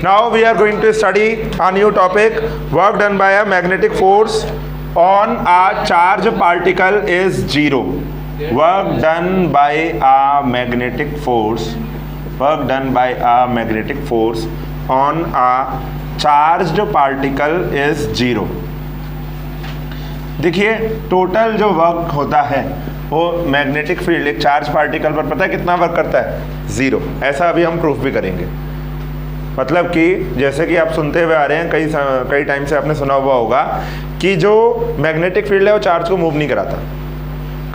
Now we are going to study a new topic. Work done by a magnetic force on a charge particle is zero. Work done by a magnetic force. Work done by a magnetic force on a charged particle is zero. देखिए total जो work होता है वो magnetic field एक charge particle पर पता है कितना वर्क करता है? जीरो। ऐसा अभी हम प्रूफ भी करेंगे। मतलब कि जैसे कि आप सुनते हुए आ रहे हैं, कई टाइम से आपने सुना हुआ होगा कि जो मैग्नेटिक फील्ड है वो चार्ज को मूव नहीं कराता।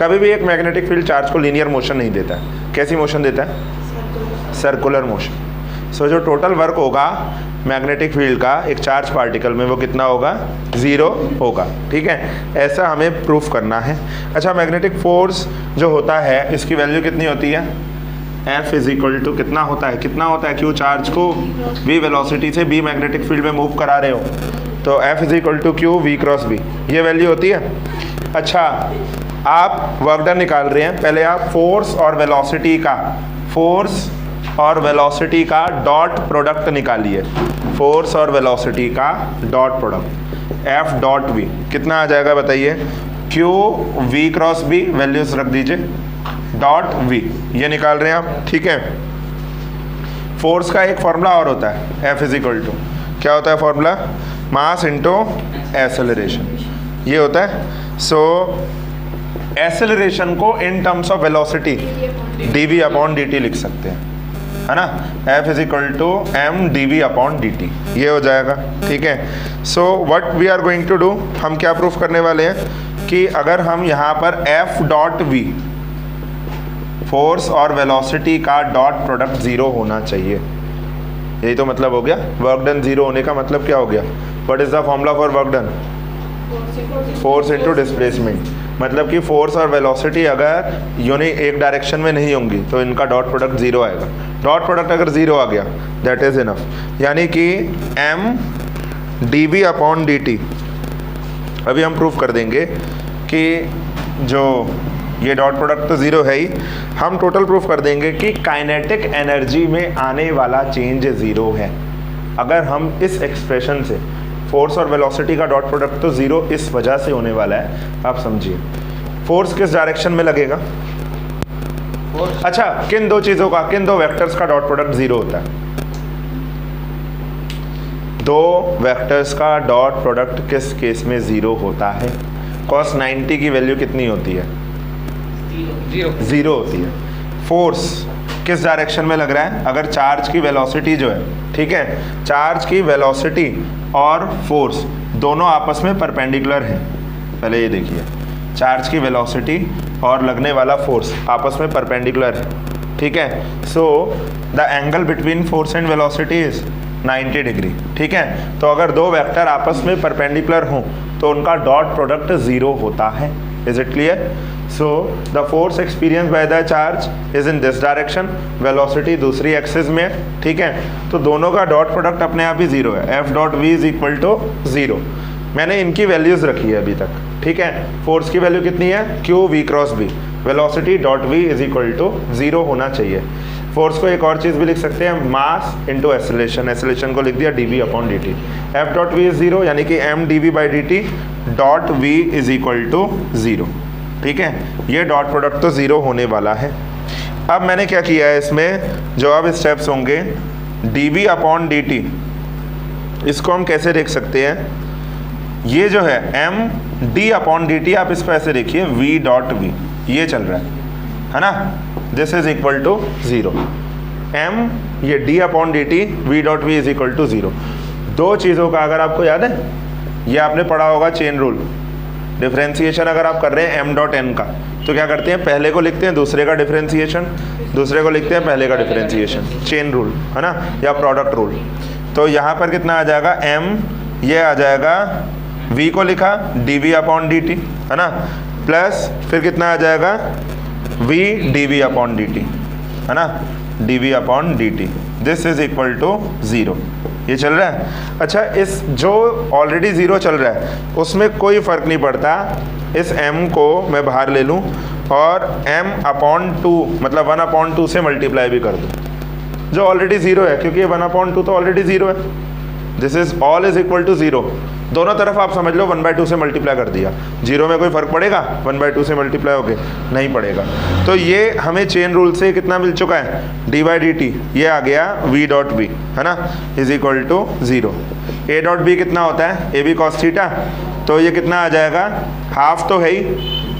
कभी भी एक मैग्नेटिक फील्ड चार्ज को लीनियर मोशन नहीं देता है। कैसी मोशन देता है? Circular motion. सो जो टोटल वर्क होगा मैग्नेटिक फील्ड का एक चार्ज पार्टिकल में वो कितना होगा? ज़ीरो होगा। ठीक है, ऐसा हमें प्रूफ करना है। अच्छा, मैग्नेटिक फोर्स जो होता है इसकी वैल्यू कितनी होती है? F इज इक्वल टू कितना होता है? क्यों चार्ज को v वेलोसिटी से b मैग्नेटिक फील्ड में मूव करा रहे हो तो F is equal to q v cross b, ये वैल्यू होती है। अच्छा, आप वर्क डन निकाल रहे हैं, पहले आप फोर्स और वेलोसिटी का डॉट प्रोडक्ट निकालिए। फोर्स और वेलोसिटी का dot product F dot v कितना आ जाएगा बताइए? Q v cross b, values रख दीजिए, डॉट v, ये निकाल रहे हैं आप। ठीक है, फोर्स का एक फॉर्मूला और होता है, F इज इक्वल टू क्या होता है फॉर्मूला? मास इंटू एक्सेलरेशन, ये होता है। सो एक्सेलरेशन को in terms of velocity dv upon dt लिख सकते हैं, है ना? F is equal to m dv upon dt, ये हो जाएगा। ठीक है, so what we are going to do, हम क्या प्रूफ करने वाले हैं कि अगर हम यहाँ पर F डॉट v, फोर्स और वेलोसिटी का डॉट प्रोडक्ट जीरो होना चाहिए। यही तो मतलब हो गया वर्क डन जीरो होने का मतलब क्या हो गया? What is the formula for work done? Force into displacement. मतलब कि फोर्स और वेलोसिटी अगर यूनि एक डायरेक्शन में नहीं होंगी तो इनका डॉट प्रोडक्ट जीरो आएगा। डॉट प्रोडक्ट अगर जीरो आ गया दैट इज इनफ, यानी कि m dv अपॉन dt। अभी हम प्रूफ कर देंगे कि जो ये डॉट प्रोडक्ट तो जीरो है ही, हम टोटल प्रूफ कर देंगे कि काइनेटिक एनर्जी में आने वाला चेंज जीरो है। अगर हम इस एक्सप्रेशन से फोर्स और वेलोसिटी का डॉट प्रोडक्ट तो जीरो इस वजह से होने वाला है, आप समझिए। फोर्स किस डायरेक्शन में लगेगा? अच्छा, किन दो चीज़ों का, किन दो वेक्टर्स का डॉट प्रोडक्ट जीरो होता है? दो वेक्टर्स का डॉट प्रोडक्ट किस केस में जीरो होता है? cos 90 की वैल्यू कितनी होती है? जीरो होती है। फोर्स किस डायरेक्शन में लग रहा है? अगर चार्ज की वेलोसिटी जो है, ठीक है, चार्ज की वेलोसिटी और फोर्स दोनों आपस में परपेंडिकुलर हैं। पहले ये देखिए, चार्ज की वेलोसिटी और लगने वाला फोर्स आपस में परपेंडिकुलर है। ठीक है, so the angle between force and velocity is 90 degree. ठीक है, तो अगर दो वेक्टर आपस में परपेंडिकुलर हों तो उनका डॉट प्रोडक्ट जीरो होता है। Is it clear? So the force experienced by the charge is in this direction, velocity दूसरी एक्सिस में है। ठीक है, तो दोनों का डॉट प्रोडक्ट अपने आप ही जीरो है। F dot v is equal to zero. मैंने इनकी वैल्यूज रखी है अभी तक। ठीक है, फोर्स की वैल्यू कितनी है? Q v cross b, velocity dot v is equal to zero होना चाहिए। फोर्स को एक और चीज़ भी लिख सकते हैं, मास इंटू एक्सेलरेशन। एक्सेलरेशन को लिख दिया dv upon dt। F dot v is zero, यानी कि m dv by dt dot v is equal to zero. ठीक है, ये डॉट प्रोडक्ट तो ज़ीरो होने वाला है। अब मैंने क्या किया है इसमें, जो अब स्टेप्स होंगे dv अपॉन dt, इसको हम कैसे देख सकते हैं? ये जो है m d अपॉन dt, आप इसको ऐसे देखिए v डॉट v, ये चल रहा है ना? This is equal to zero. m ये d upon dt, v dot v is equal to zero. दो चीज़ों का अगर आपको याद है, ये आपने पढ़ा होगा चेन रूल। डिफरेंशिएशन अगर आप कर रहे हैं m डॉट n का तो क्या करते हैं? पहले को लिखते हैं दूसरे का डिफरेंशिएशन, दूसरे को लिखते हैं पहले का डिफरेंशिएशन। चेन रूल है ना, या प्रोडक्ट रूल। तो यहाँ पर कितना आ जाएगा? m, ये आ जाएगा v को लिखा dv अपॉन dt, है ना, प्लस फिर कितना आ जाएगा? v dv अपॉन dt, है ना, dv upon dt। This is equal to zero. ये चल रहा है। अच्छा, इस जो ऑलरेडी ज़ीरो चल रहा है उसमें कोई फ़र्क नहीं पड़ता, इस m को मैं बाहर ले लूँ और m अपॉन टू मतलब 1/2 से मल्टीप्लाई भी कर दूँ। जो ऑलरेडी जीरो है, क्योंकि ये 1/2 तो ऑलरेडी जीरो है। This is all is equal to zero. दोनों तरफ आप समझ लो 1/2 से मल्टीप्लाई कर दिया। जीरो में कोई फर्क पड़ेगा 1/2 से मल्टीप्लाई होके? नहीं पड़ेगा। तो ये हमें चेन रूल से कितना मिल चुका है, dy/dt, ये आ गया v.b, है ना, इज इक्वल टू 0। a.b कितना होता है, a b cos थीटा, तो ये कितना आ जाएगा, हाफ तो है ही,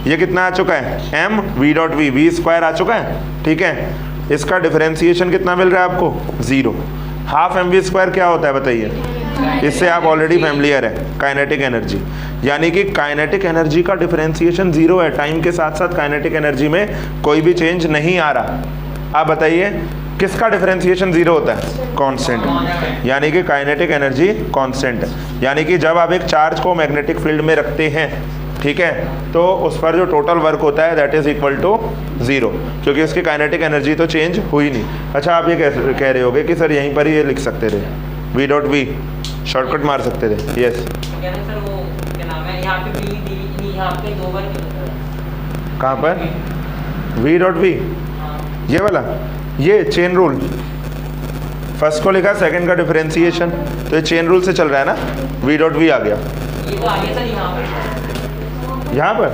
ये कितना आ चुका है m v.v, v² आ चुका है, ठीक है। इसका डिफरेंशिएशन कितना मिल रहा है आपको, 0। हाफ mv² क्या होता है बताइए, इससे आप ऑलरेडी फैमिलियर है, काइनेटिक एनर्जी। यानी कि काइनेटिक एनर्जी का डिफरेंशिएशन 0 है। टाइम के साथ साथ काइनेटिक एनर्जी में कोई भी चेंज नहीं आ रहा। आप बताइए किसका डिफरेंशिएशन 0 होता है, कांस्टेंट। यानी कि काइनेटिक एनर्जी कांस्टेंट है। यानी कि जब आप एक चार्ज को मैग्नेटिक फील्ड में रखते हैं, ठीक है, तो उस पर जो टोटल वर्क होता है दैट इज इक्वल टू 0, क्योंकि उसकी काइनेटिक एनर्जी तो चेंज हुई नहीं। अच्छा, आप ये कह रहे होगे कि सर यहीं पर ही ये लिख सकते थे, v.v शॉर्टकट मार सकते थे। यस, कहाँ पर v.v, ये वाला, ये चेन रूल, फर्स्ट को लिखा, सेकंड का डिफरेंशिएशन, तो ये चेन रूल से चल रहा है ना, v.v आ गया यहाँ पर।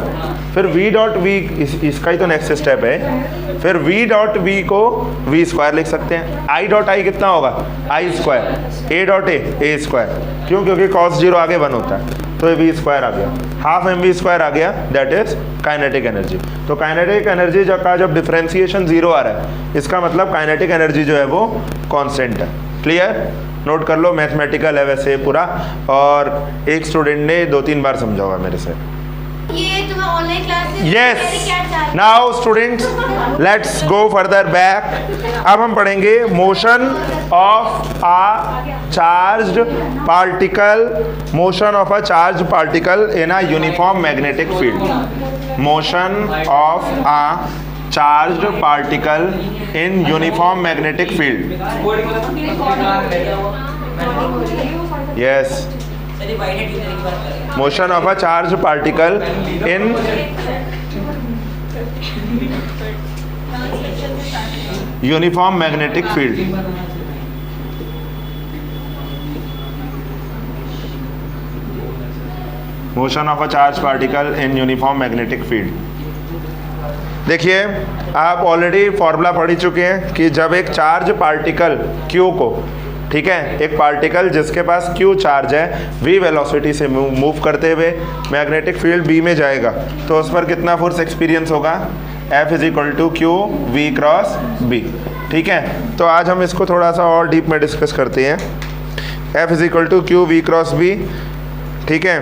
फिर v.v इसका ही तो नेक्स्ट स्टेप है। फिर v.v को v² लिख सकते हैं। i.i कितना होगा, i², a.a² क्यों, क्योंकि cos 0 आगे 1 होता है, तो ये v² आ गया, हाफ mv² आ गया, दैट इज काइनेटिक एनर्जी। तो काइनेटिक एनर्जी का जब डिफरेंशिएशन 0 आ रहा है, इसका मतलब काइनेटिक एनर्जी जो है वो कांस्टेंट है। क्लियर, नोट कर लो, मैथमेटिकल है वैसे पूरा, और एक स्टूडेंट ने 2-3 बार समझा होगा मेरे से। ये तुम्हें online classes, yes, now students let's go further back. अब हम पढ़ेंगे motion of a charged particle, motion of a charge particle in a uniform magnetic field. Motion of a charged particle in uniform magnetic field. Yes, motion of a charge particle in uniform magnetic field. Motion of a charge particle in uniform magnetic field. देखिए, आप already formula पढ़ चुके हैं कि जब एक charge particle Q को, ठीक है, एक पार्टिकल जिसके पास Q चार्ज है, v वेलोसिटी से मूव करते हुए मैग्नेटिक फील्ड B में जाएगा, तो उस पर कितना फोर्स एक्सपीरियंस होगा, F is equal to Q v cross B। ठीक है, तो आज हम इसको थोड़ा सा और डीप में डिस्कस करते हैं। F is equal to Q v cross B। ठीक है,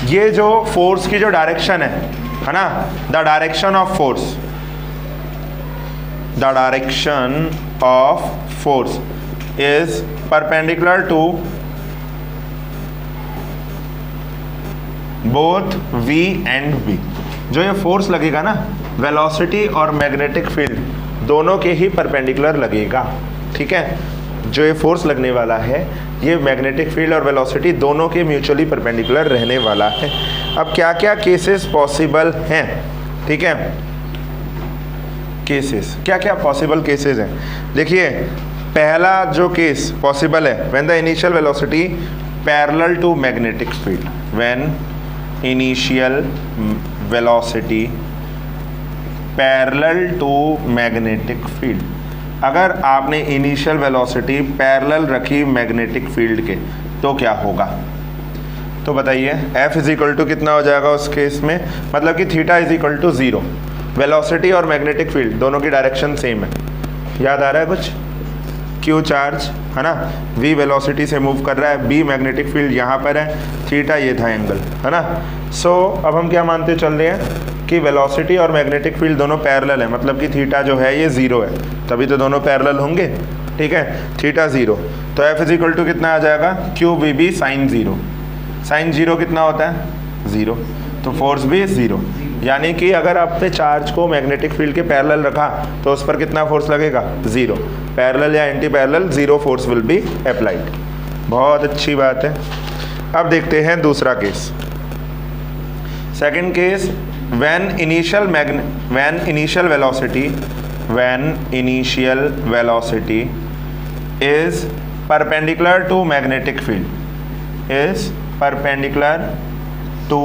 ये जो फोर्स की जो डायरेक्शन है ना, the direction of force, the direction of force is perpendicular to both v and b। जो ये फोर्स लगेगा ना, वेलोसिटी और मैग्नेटिक फील्ड दोनों के ही परपेंडिकुलर लगेगा। ठीक है, जो ये फोर्स लगने वाला है, ये मैग्नेटिक फील्ड और वेलोसिटी दोनों के म्यूचुअली परपेंडिकुलर रहने वाला है। अब क्या क्या केसेस पॉसिबल हैं, ठीक है, केसेस क्या क्या पॉसिबल केसेस हैं। देखिए, पहला जो केस पॉसिबल है, when the initial velocity parallel to magnetic field, when initial velocity parallel to magnetic field. अगर आपने इनिशियल वेलोसिटी पैरेलल रखी मैग्नेटिक फील्ड के, तो क्या होगा, तो बताइए। F इज इक्वल टू कितना हो जाएगा उस केस में, मतलब कि theta is equal to 0। Velocity और मैग्नेटिक फील्ड दोनों की डायरेक्शन सेम है, याद आ रहा है कुछ। Q चार्ज है ना, V वेलोसिटी से मूव कर रहा है, B मैग्नेटिक फील्ड यहाँ पर है, थीटा ये था एंगल, है ना। सो अब हम क्या मानते चल रहे हैं कि वेलोसिटी और मैग्नेटिक फील्ड दोनों पैरेलल है, मतलब कि थीटा जो है ये 0 है, तभी तो दोनों पैरेलल होंगे। ठीक है, थीटा 0, तो F इज इक्वल टू कितना आ जाएगा, QVB साइन 0। साइन 0 कितना होता है, 0, तो फोर्स भी 0। यानी कि अगर आपने चार्ज को मैग्नेटिक फील्ड के पैरेलल रखा, तो उस पर कितना फोर्स लगेगा, 0। पैरेलल या anti parallel, 0 force will be applied. बहुत अच्छी बात है। अब देखते हैं दूसरा केस। Second case, when initial velocity when initial velocity is perpendicular to magnetic field, is perpendicular to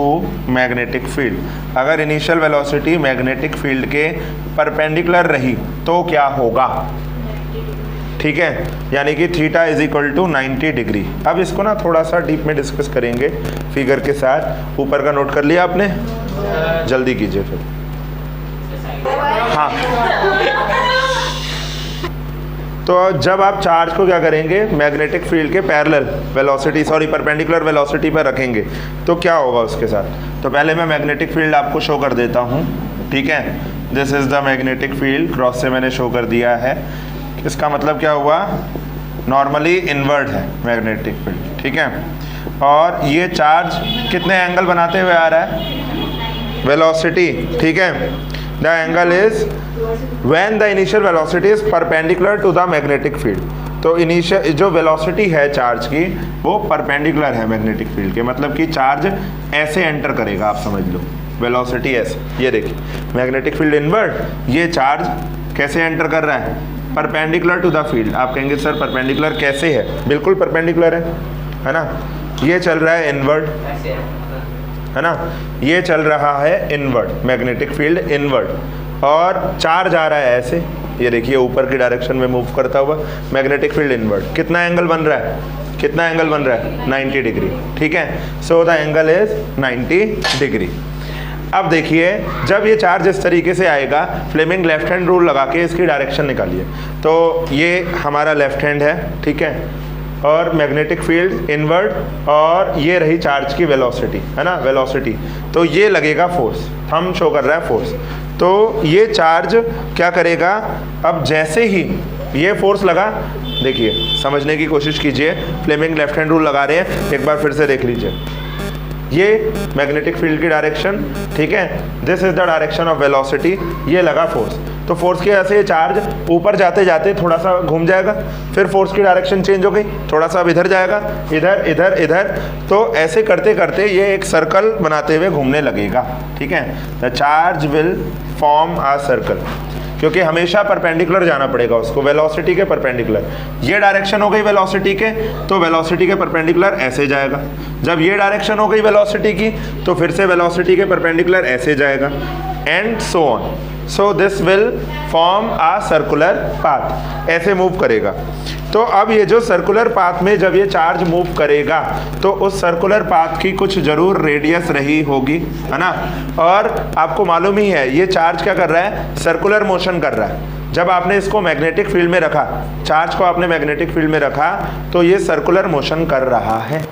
magnetic field. अगर इनिशियल वेलोसिटी मैग्नेटिक फील्ड के परपेंडिकुलर रही तो क्या होगा, ठीक है, यानी कि theta is equal to 90 degree. अब इसको ना थोड़ा सा डीप में डिस्कस करेंगे फिगर के साथ। ऊपर का नोट कर लिया आपने, जल्दी कीजिए फिर। हाँ, तो जब आप चार्ज को क्या करेंगे, मैग्नेटिक फील्ड के parallel velocity, sorry perpendicular velocity पर रखेंगे तो क्या होगा उसके साथ। तो पहले मैं मैग्नेटिक फील्ड आपको शो कर देता हूँ, ठीक है। This is the magnetic field, cross से मैंने शो कर दिया है। इसका मतलब क्या हुआ, नॉर्मली इनवर्ड है मैग्नेटिक फील्ड, ठीक है। और ये चार्ज कितने एंगल बनाते हुए आ रहा है, वेलोसिटी, ठीक है। The angle is when the initial velocity is perpendicular to the magnetic field. तो इनिशियल जो वेलोसिटी है चार्ज की वो परपेंडिकुलर है मैग्नेटिक फील्ड के, मतलब कि चार्ज ऐसे एंटर करेगा, आप समझ लो वेलोसिटी ऐसे। ये देखिए मैग्नेटिक फील्ड इनवर्ड, ये चार्ज कैसे एंटर कर रहा है, परपेंडिकुलर टू द फील्ड। आप कहेंगे सर परपेंडिकुलर कैसे है, बिल्कुल परपेंडिकुलर है ना। ये चल रहा है इनवर्ड, है ना, ये चल रहा है इनवर्ड, मैग्नेटिक फील्ड इनवर्ड, और चार्ज आ रहा है ऐसे, ये देखिए ऊपर की डायरेक्शन में मूव करता हुआ, मैग्नेटिक फील्ड इनवर्ड। कितना एंगल बन रहा है, कितना एंगल बन रहा है, 90 डिग्री, ठीक है। So the angle is 90 degree. अब देखिए जब ये चार्ज इस तरीके से आएगा, फ्लेमिंग लेफ्ट हैंड रूल लगा के इसकी डायरेक्शन निकालिए। तो ये हमारा लेफ्ट हैंड है, ठीक है, और मैग्नेटिक फील्ड इनवर्ड, और ये रही चार्ज की वेलोसिटी, है ना, वेलोसिटी। तो ये लगेगा फोर्स, हम शो कर रहा है फोर्स। तो ये चार्ज क्या करेगा, अब जैसे ही ये फोर्स लगा, देखिए समझने की कोशिश कीजिए, फ्लेमिंग लेफ्ट हैंड रूल लगा रहे हैं, एक बार फिर से देख लीजिए। ये मैग्नेटिक फील्ड की डायरेक्शन, ठीक है, this is the direction of velocity, ये लगा फोर्स। तो फोर्स की वजह से ये चार्ज ऊपर जाते जाते थोड़ा सा घूम जाएगा, फिर फोर्स की डायरेक्शन चेंज हो गई, थोड़ा सा अब इधर जाएगा, इधर इधर इधर, तो ऐसे करते करते ये एक सर्कल बनाते हुए घूमने लगेगा, ठीक है। The charge will form a circle, क्योंकि हमेशा परपेंडिकुलर जाना पड़ेगा उसको, वेलोसिटी के परपेंडिकुलर। ये डायरेक्शन हो गई वेलोसिटी के, तो वेलोसिटी के परपेंडिकुलर ऐसे जाएगा। जब ये डायरेक्शन हो गई वेलोसिटी की, तो फिर से वेलोसिटी के परपेंडिकुलर ऐसे जाएगा, and so on. So this will form a circular path, ऐसे मूव करेगा। तो अब ये जो सर्कुलर पाथ में जब ये चार्ज मूव करेगा, तो उस सर्कुलर पाथ की कुछ जरूर रेडियस रही होगी, है ना। और आपको मालूम ही है ये चार्ज क्या कर रहा है, सर्कुलर मोशन कर रहा है। जब आपने इसको मैग्नेटिक फील्ड में रखा, चार्ज को आपने मैग्नेटिक फील्ड में रखा, तो ये सर्कुलर मोशन कर रहा है।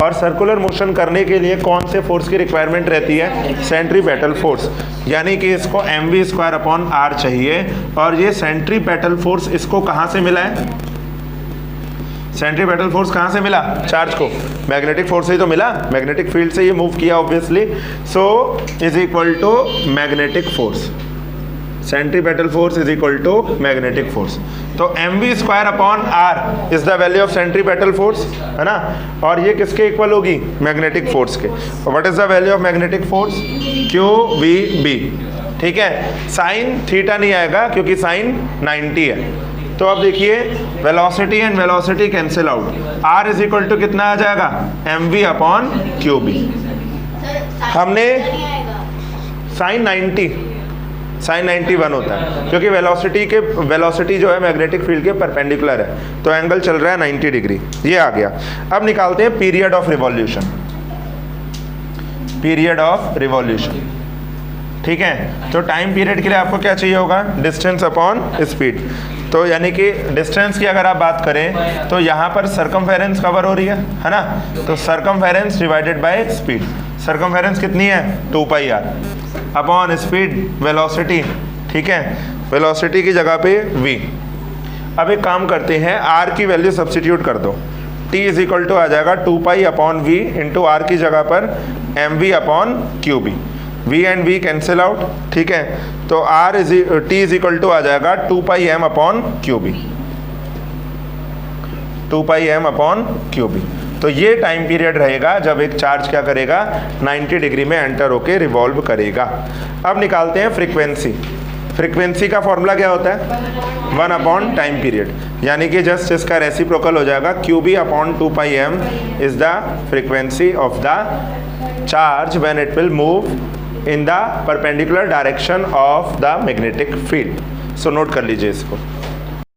और सर्कुलर मोशन करने के लिए कौन से फोर्स की रिक्वायरमेंट रहती है, सेंट्रीपेटल फोर्स, यानी कि इसको mv²/r चाहिए। और ये सेंट्रीपेटल फोर्स इसको कहाँ से मिला है, सेंट्रीपेटल फोर्स कहाँ से मिला चार्ज को, मैग्नेटिक फोर्स से ही तो मिला, मैग्नेटिक फील्ड से ये मूव किया obviously. So is equal to magnetic force, centripetal force is equal to magnetic force. तो mv²/r is the value of centripetal force, है ना, और ये किसके इक्वल होगी, मैग्नेटिक फोर्स के। What is the value of magnetic force, QVB, ठीक है। साइन थीटा नहीं आएगा क्योंकि साइन 90 है। तो अब देखिए velocity and velocity cancel out, r is equal to कितना आ जाएगा, mv/qb। हमने साइन 91 होता है क्योंकि वेलोसिटी जो है मैग्नेटिक फील्ड के परपेंडिकुलर है, तो एंगल चल रहा है 90 डिग्री, ये आ गया। अब निकालते हैं period of revolution, period of revolution, ठीक है। तो टाइम पीरियड के लिए आपको क्या चाहिए होगा, डिस्टेंस अपॉन स्पीड। तो यानी कि डिस्टेंस की अगर आप बात करें तो यहाँ पर सरकमफेरेंस कवर हो रही है ना, तो circumference divided by speed. Circumference कितनी है, 2πr अपॉन स्पीड वेलोसिटी, ठीक है, वेलोसिटी की जगह पे v। अब एक काम करते हैं, r की वैल्यू सब्स्टिट्यूट कर दो, t इज इक्वल टू आ जाएगा 2π/v इंटू r की जगह पर mv/qb, v and v cancel out, ठीक है। तो t इज इक्वल टू आ जाएगा 2πm/qb, 2πm/qb। तो ये टाइम पीरियड रहेगा जब एक चार्ज क्या करेगा, 90 डिग्री में एंटर होके रिवॉल्व करेगा। अब निकालते हैं फ्रीक्वेंसी, फ्रीक्वेंसी का फॉर्मूला क्या होता है? 1 अपॉन टाइम पीरियड, यानी कि जस्ट इसका रेसिप्रोकल हो जाएगा QB upon 2πm is the frequency of the charge when it will move in the perpendicular direction of the magnetic field. So note कर लीजिए इसको।